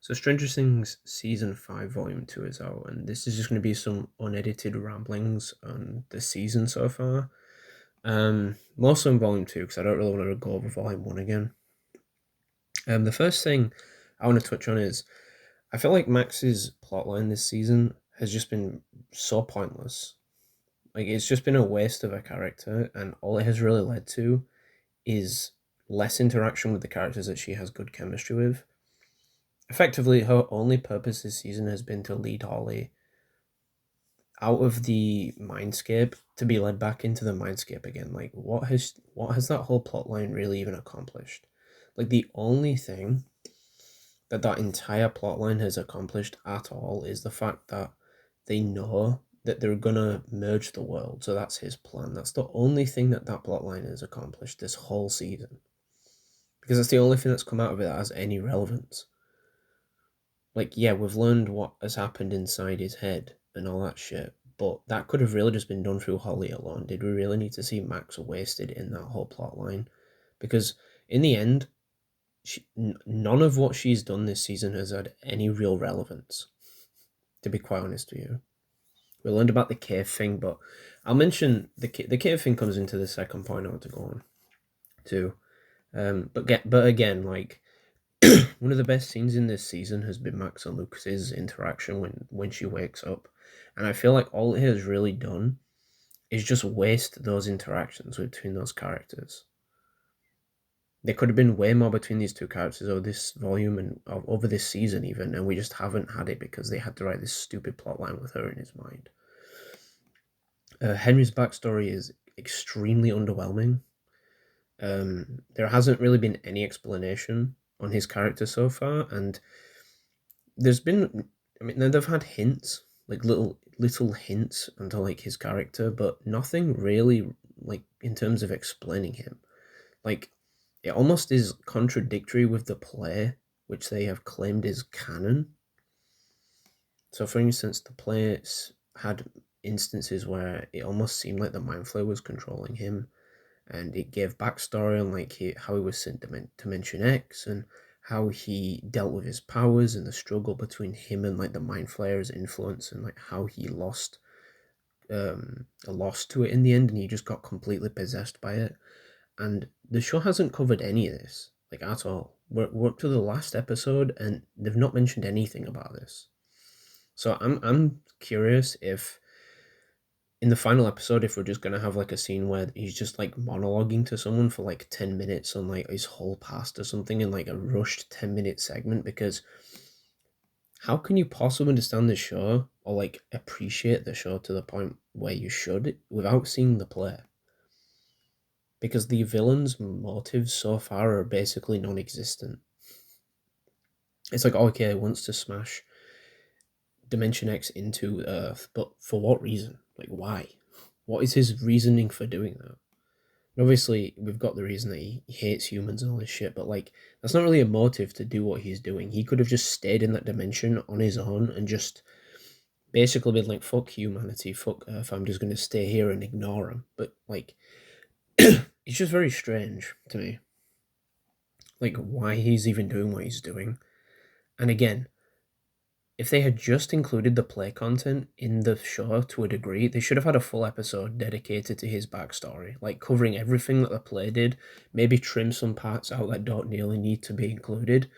So Stranger Things season 5 volume 2 is out, and this is just going to be some unedited ramblings on the season so far. More so in volume 2 because I don't really want to go over volume 1 again. The first thing I want to touch on is I feel like Max's plotline this season has just been so pointless. Like it's just been a waste of a character, and all it has really led to is less interaction with the characters that she has good chemistry with. Effectively, her only purpose this season has been to lead Holly out of the mindscape to be led back into the mindscape again. Like what has that whole plot line really even accomplished? Like the only thing that entire plot line has accomplished at all is the fact that they know that they're gonna merge the world. So that's his plan. That's the only thing that plot line has accomplished this whole season. Because that's the only thing that's come out of it that has any relevance. Like, yeah, we've learned what has happened inside his head and all that shit, but that could have really just been done through Holly alone. Did we really need to see Max wasted in that whole plot line? Because in the end, none of what she's done this season has had any real relevance, to be quite honest with you. We learned about the cave thing, but I'll mention the cave thing comes into the second point I want to go on to. But again, like one of the best scenes in this season has been Max and Lucas's interaction when she wakes up, and I feel like all it has really done is just waste those interactions between those characters. There could have been way more between these two characters over this volume and over this season even, and we just haven't had it because they had to write this stupid plotline with her in his mind. Henry's backstory is extremely underwhelming. There hasn't really been any explanation on his character so far, and there's been, I mean, they've had hints, like little hints onto like his character, but nothing really like in terms of explaining him. Like it almost is contradictory with the play, which they have claimed is canon. So, for instance, the play had instances where it almost seemed like the Mind Flayer was controlling him, and it gave backstory on like how he was sent to Dimension X and how he dealt with his powers and the struggle between him and like the Mind Flayer's influence and like how he lost to it in the end and he just got completely possessed by it. And the show hasn't covered any of this like at all. We're up to the last episode and they've not mentioned anything about this. So I'm curious if in the final episode, if we're just gonna have like a scene where he's just like monologuing to someone for like 10 minutes on like his whole past or something in like a rushed 10 minute segment, because how can you possibly understand the show or like appreciate the show to the point where you should without seeing the play? Because the villain's motives so far are basically non-existent. It's like, okay, he wants to smash Dimension X into Earth, but for what reason? Like, why? What is his reasoning for doing that? And obviously, we've got the reason that he hates humans and all this shit, but like, that's not really a motive to do what he's doing. He could have just stayed in that dimension on his own and just basically been like, fuck humanity, fuck Earth, I'm just gonna stay here and ignore him. But like, it's just very strange to me. Like, why he's even doing what he's doing. And again, if they had just included the play content in the show to a degree, they should have had a full episode dedicated to his backstory, like covering everything that the play did, maybe trim some parts out that don't really need to be included,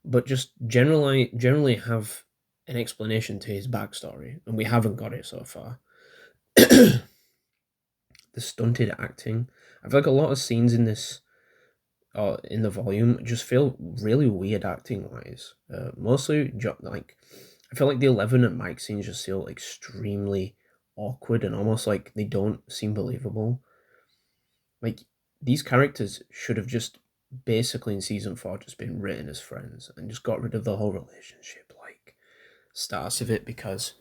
but just generally have an explanation to his backstory, and we haven't got it so far. The stunted acting. I feel like a lot of scenes in this in the volume just feel really weird acting wise. Mostly like I feel like the Eleven and Mike scenes just feel extremely awkward and almost like they don't seem believable. Like these characters should have just basically in season 4 just been written as friends and just got rid of the whole relationship like starts of it, because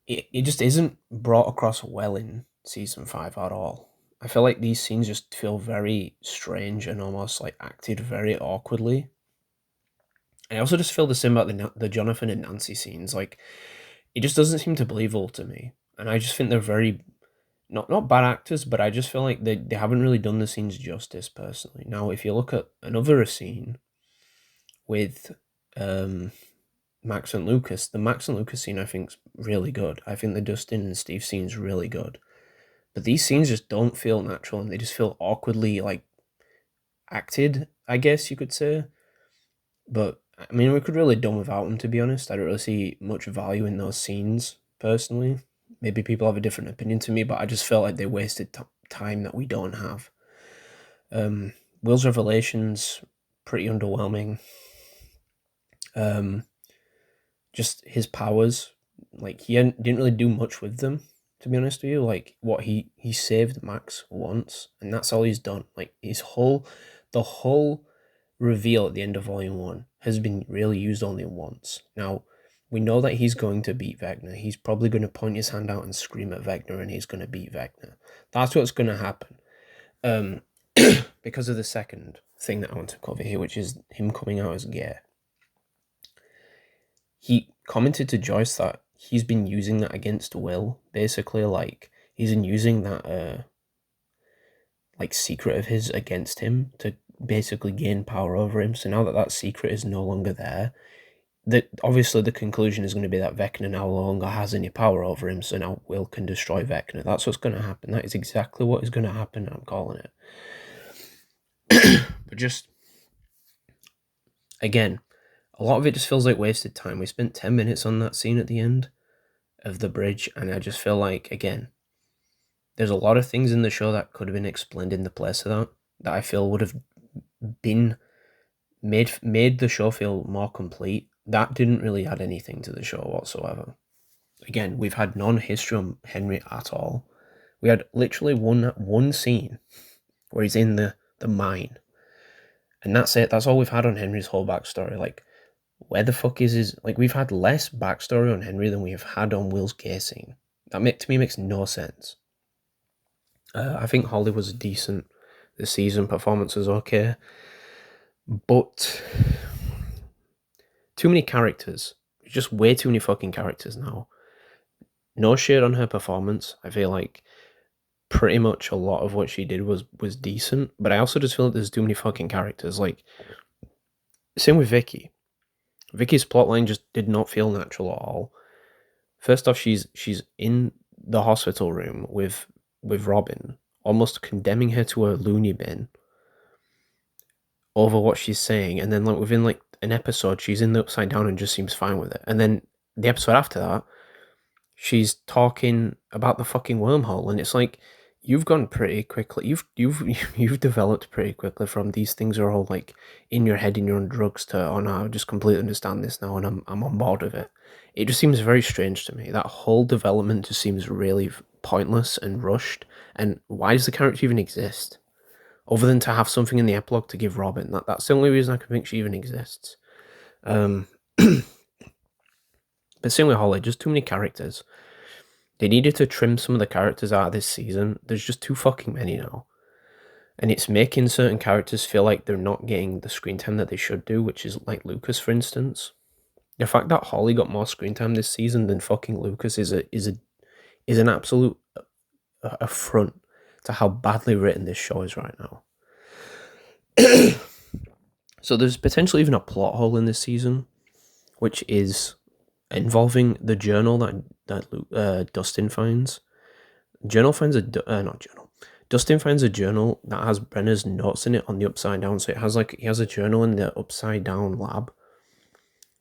it just isn't brought across well in season 5 at all. I feel like these scenes just feel very strange and almost like acted very awkwardly. I also just feel the same about the Jonathan and Nancy scenes. Like, it just doesn't seem to believable to me, and I just think they're very not bad actors, but I just feel like they haven't really done the scenes justice personally. Now, if you look at another scene with Max and Lucas. The Max and Lucas scene I think's really good. I think the Dustin and Steve scene's really good. But these scenes just don't feel natural, and they just feel awkwardly like acted, I guess you could say. But I mean, we could really done without them, to be honest. I don't really see much value in those scenes personally. Maybe people have a different opinion to me, but I just felt like they wasted time that we don't have. Will's revelations pretty underwhelming. Just his powers, like he didn't really do much with them, to be honest with you. Like what he saved Max once, and that's all he's done. Like the whole reveal at the end of Volume 1 has been really used only once. Now, we know that he's going to beat Vecna. He's probably going to point his hand out and scream at Vecna, and he's going to beat Vecna. That's what's going to happen. Because of the second thing that I want to cover here, which is him coming out as gay. He commented to Joyce that he's been using that against Will. Basically, like, he's been using that, like, secret of his against him to basically gain power over him. So now that that secret is no longer there, obviously the conclusion is going to be that Vecna no longer has any power over him, so now Will can destroy Vecna. That's what's going to happen. That is exactly what is going to happen. I'm calling it. But just, again, a lot of it just feels like wasted time. We spent 10 minutes on that scene at the end of the bridge, and I just feel like, again, there's a lot of things in the show that could have been explained in the place of that I feel would have been made the show feel more complete. That didn't really add anything to the show whatsoever. Again, we've had non-history on Henry at all. We had literally one scene where he's in the mine, and that's it. That's all we've had on Henry's whole backstory. Like, where the fuck is his... Like, we've had less backstory on Henry than we have had on Will's gay scene. That to me makes no sense. I think Holly was decent this season. Performance was okay. But too many characters. Just way too many fucking characters now. No shade on her performance. I feel like pretty much a lot of what she did was decent. But I also just feel like there's too many fucking characters. Like, same with Vicky. Vicky's plotline just did not feel natural at all. First off, she's in the hospital room with Robin, almost condemning her to a loony bin over what she's saying, and then like within like an episode, she's in the Upside Down and just seems fine with it. And then the episode after that, she's talking about the fucking wormhole, and it's like, you've gone pretty quickly. You've developed pretty quickly from these things are all like in your head and you're on drugs to, oh no, I just completely understand this now and I'm on board with it. It just seems very strange to me. That whole development just seems really pointless and rushed. And why does the character even exist? Other than to have something in the epilogue to give Robin. That's the only reason I can think she even exists. But same with Holly, just too many characters. They needed to trim some of the characters out of this season. There's just too fucking many now. And it's making certain characters feel like they're not getting the screen time that they should do, which is like Lucas, for instance. The fact that Holly got more screen time this season than fucking Lucas is an absolute affront to how badly written this show is right now. So there's potentially even a plot hole in this season, which is involving the journal that Dustin finds. Dustin finds a journal that has Brenner's notes in it on the Upside Down. So he has a journal in the Upside Down lab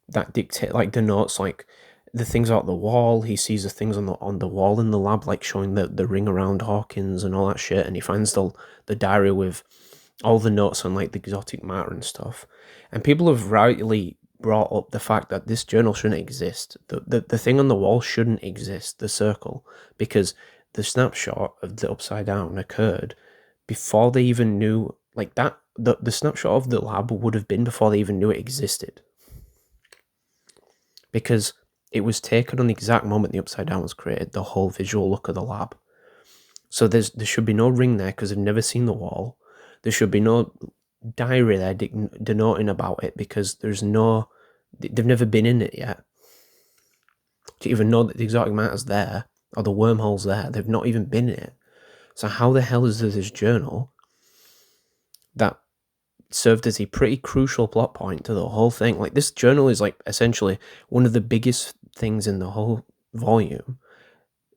that dictate like the notes, like the things out the wall. He sees the things on the wall in the lab, like showing the ring around Hawkins and all that shit. And he finds the diary with all the notes on like the exotic matter and stuff. And people have rightly brought up the fact that this journal shouldn't exist. The thing on the wall shouldn't exist, the circle, because the snapshot of the Upside Down occurred before they even knew, like that, the snapshot of the lab would have been before they even knew it existed. Because it was taken on the exact moment the Upside Down was created, the whole visual look of the lab. So there should be no ring there because they've never seen the wall. There should be no diary there denoting about it because they've never been in it yet. To even know that the exotic matter's there, or the wormhole's there, they've not even been in it. So how the hell is there this journal that served as a pretty crucial plot point to the whole thing. Like, this journal is like essentially one of the biggest things in the whole volume,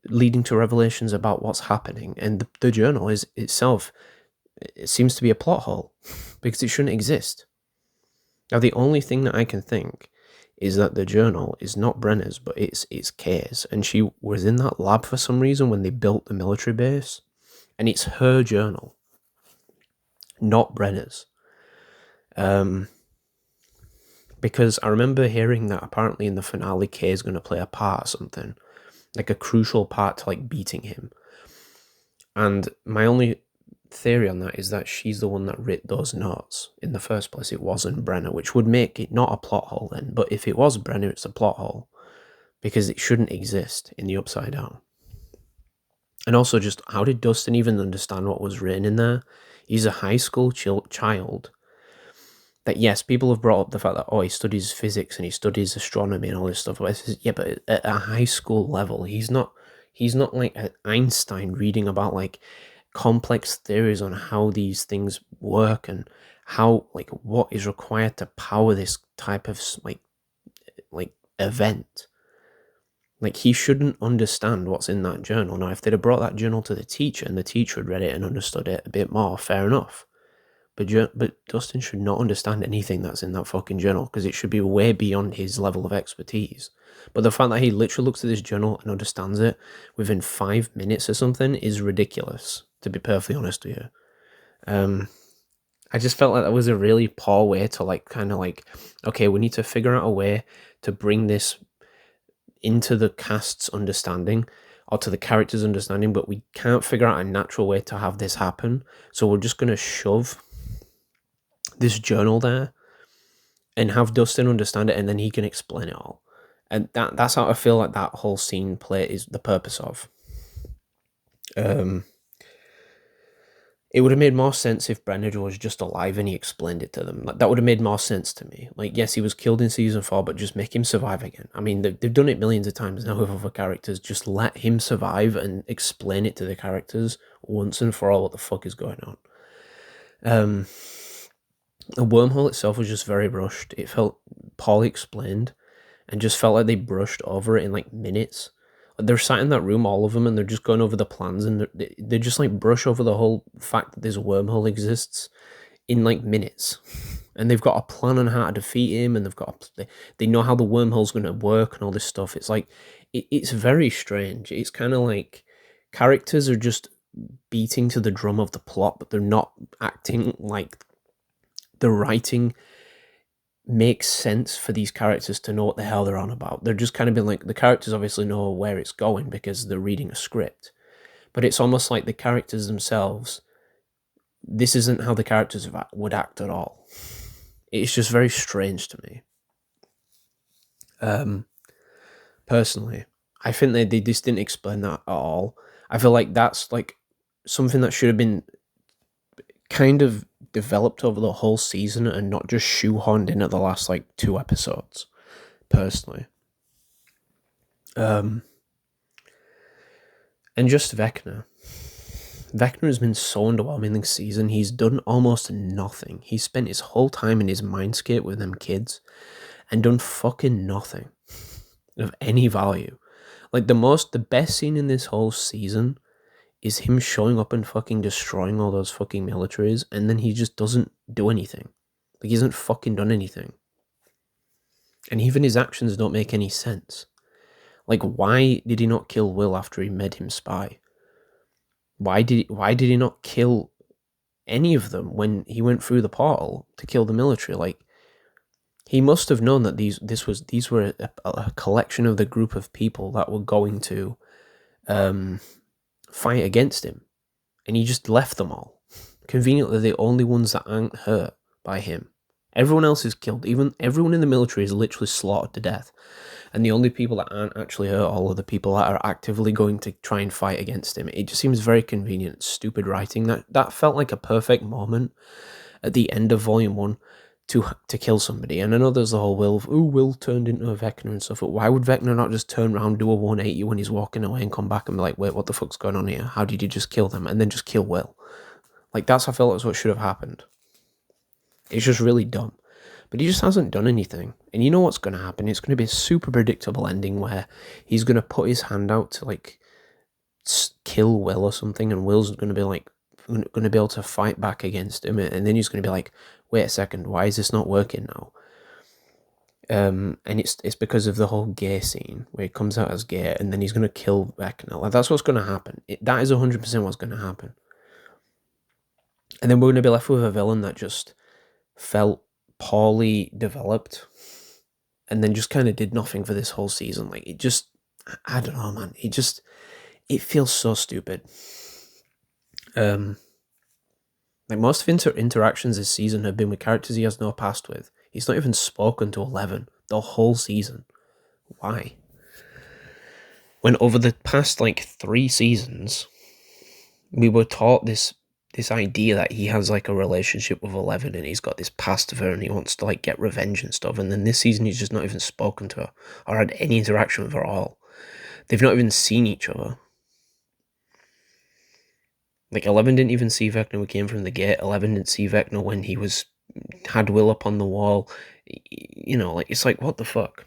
leading to revelations about what's happening. And the journal is itself, it seems to be a plot hole because it shouldn't exist. Now, the only thing that I can think is that the journal is not Brenner's, but it's Kay's, and she was in that lab for some reason when they built the military base, and it's her journal, not Brenner's. Because I remember hearing that apparently in the finale, Kay is going to play a part or something, like a crucial part to like beating him. And my only theory on that is that she's the one that writ those notes in the first place. It wasn't Brenner, which would make it not a plot hole then. But if it was Brenner, it's a plot hole because it shouldn't exist in the Upside Down. And also, just how did Dustin even understand what was written in there? He's a high school child. That, yes, people have brought up the fact that, oh, he studies physics and he studies astronomy and all this stuff. But yeah, but at a high school level, he's not like Einstein reading about like complex theories on how these things work and how, like, what is required to power this type of like event. Like, he shouldn't understand what's in that journal. Now, if they'd have brought that journal to the teacher and the teacher had read it and understood it a bit more, fair enough. But Dustin should not understand anything that's in that fucking journal because it should be way beyond his level of expertise. But the fact that he literally looks at this journal and understands it within 5 minutes or something is ridiculous, to be perfectly honest with you. I just felt like that was a really poor way to like kind of like, okay, we need to figure out a way to bring this into the cast's understanding or to the character's understanding, but we can't figure out a natural way to have this happen. So we're just going to shove this journal there and have Dustin understand it, and then he can explain it all. And that's how I feel like that whole scene play is the purpose of. It would have made more sense if Brenner was just alive and he explained it to them. Like, that would have made more sense to me. Like, yes, he was killed in season 4, but just make him survive again. I mean, they've done it millions of times now with other characters. Just let him survive and explain it to the characters once and for all what the fuck is going on. The wormhole itself was just very rushed. It felt poorly explained and just felt like they brushed over it in like minutes. They're sat in that room, all of them, and they're just going over the plans, and they just like brush over the whole fact that this wormhole exists in like minutes. And they've got a plan on how to defeat him, and they know how the wormhole's going to work and all this stuff. It's like, it's very strange. It's kind of like characters are just beating to the drum of the plot, but they're not acting like the writing makes sense for these characters to know what the hell they're on about. They're just kind of been like, the characters obviously know where it's going because they're reading a script, but it's almost like the characters themselves, this isn't how the characters would act at all. It's just very strange to me. Personally, I think they just didn't explain that at all. I feel like that's like something that should have been kind of developed over the whole season and not just shoehorned in at the last like 2 episodes, personally. And just Vecna has been so underwhelming this season. He's done almost nothing. He spent his whole time in his mindscape with them kids and done fucking nothing of any value. Like, the best scene in this whole season is him showing up and fucking destroying all those fucking militaries, and then he just doesn't do anything. Like, he hasn't fucking done anything. And even his actions don't make any sense. Like, why did he not kill Will after he made him spy? Why did he not kill any of them when he went through the portal to kill the military? Like, he must have known that these were a collection of the group of people that were going to fight against him, and he just left them all. Conveniently, the only ones that aren't hurt by him. Everyone else is killed. Even everyone in the military is literally slaughtered to death, and the only people that aren't actually hurt all of the people that are actively going to try and fight against him. It just seems very convenient, stupid writing. That felt like a perfect moment at the end of Volume 1 to kill somebody. And I know there's the whole Will turned into a Vecna and stuff, but why would Vecna not just turn around, do a 180 when he's walking away and come back and be like, wait, what the fuck's going on here? How did you just kill them? And then just kill Will? Like, I felt that's what should have happened. It's just really dumb. But he just hasn't done anything. And you know what's going to happen? It's going to be a super predictable ending where he's going to put his hand out to like kill Will or something, and Will's going to be like, going to be able to fight back against him, and then he's going to be like, wait a second, why is this not working now? And it's because of the whole gay scene where he comes out as gay, and then he's going to kill Vecna. Like, that's what's going to happen. That is 100% what's going to happen. And then we're going to be left with a villain that just felt poorly developed, and then just kind of did nothing for this whole season. Like, it just, I don't know, man. It feels so stupid. Like, most of interactions this season have been with characters he has no past with. He's not even spoken to Eleven the whole season. Why? When over the past, like, 3 seasons, we were taught this idea that he has, like, a relationship with Eleven, and he's got this past of her, and he wants to, like, get revenge and stuff, and then this season he's just not even spoken to her, or had any interaction with her at all. They've not even seen each other. Like, Eleven didn't even see Vecna when he came from the gate. Eleven didn't see Vecna when he had Will up on the wall. You know, like, it's like, what the fuck?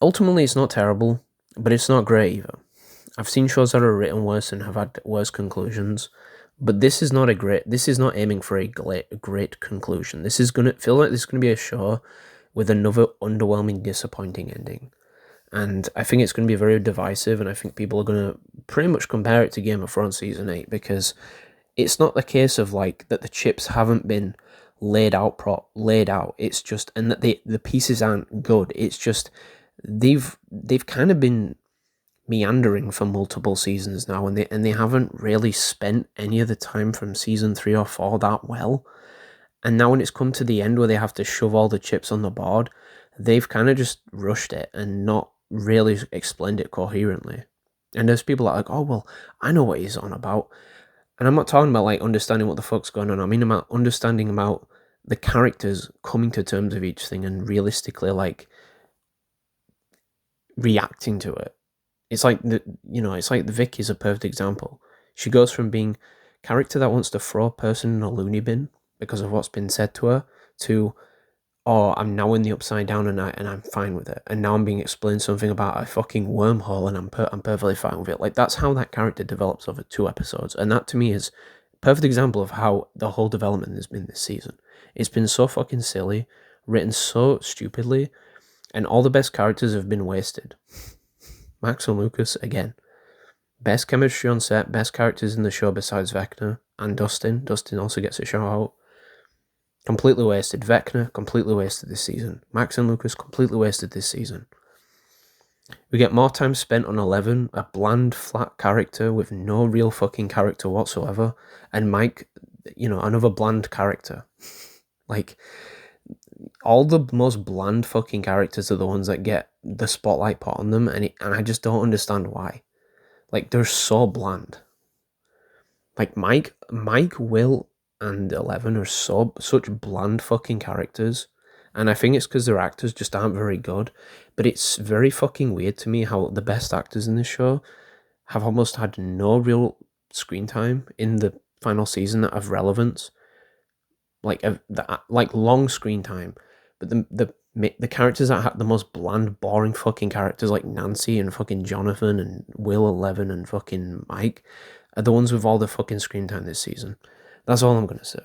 Ultimately, it's not terrible, but it's not great either. I've seen shows that are written worse and have had worse conclusions, but this is not aiming for a great conclusion. This is gonna feel like this is gonna be a show with another underwhelming, disappointing ending. And I think it's going to be very divisive, and I think people are going to pretty much compare it to Game of Thrones Season 8, because it's not the case of, like, that the chips haven't been laid out. It's just, and that the pieces aren't good. It's just, they've kind of been meandering for multiple seasons now, and they haven't really spent any of the time from season 3 or 4 that well. And now when it's come to the end where they have to shove all the chips on the board, they've kind of just rushed it and not really explained it coherently. And there's people that are like, oh, well, I know what he's on about. And I'm not talking about, like, understanding what the fuck's going on. I mean about understanding about the characters coming to terms with each thing and realistically, like, reacting to it. It's like, it's like the Vic is a perfect example. She goes from being a character that wants to throw a person in a loony bin because of what's been said to her to, oh, I'm now in the Upside Down and I'm fine with it. And now I'm being explained something about a fucking wormhole and I'm perfectly fine with it. Like, that's how that character develops over 2 episodes. And that, to me, is a perfect example of how the whole development has been this season. It's been so fucking silly, written so stupidly, and all the best characters have been wasted. Max and Lucas, again. Best chemistry on set, best characters in the show besides Vecna and Dustin. Dustin also gets a shout out. Completely wasted. Vecna, completely wasted this season. Max and Lucas, completely wasted this season. We get more time spent on Eleven, a bland, flat character with no real fucking character whatsoever, and Mike, another bland character. Like, all the most bland fucking characters are the ones that get the spotlight put on them, and I just don't understand why. Like, they're so bland. Like, Mike, Will, and Eleven are such bland fucking characters, and I think it's because their actors just aren't very good. But it's very fucking weird to me how the best actors in this show have almost had no real screen time in the final season of relevance, like long screen time. But the characters that have the most bland, boring fucking characters, like Nancy and fucking Jonathan and Will, Eleven and fucking Mike, are the ones with all the fucking screen time this season. That's all I'm going to say.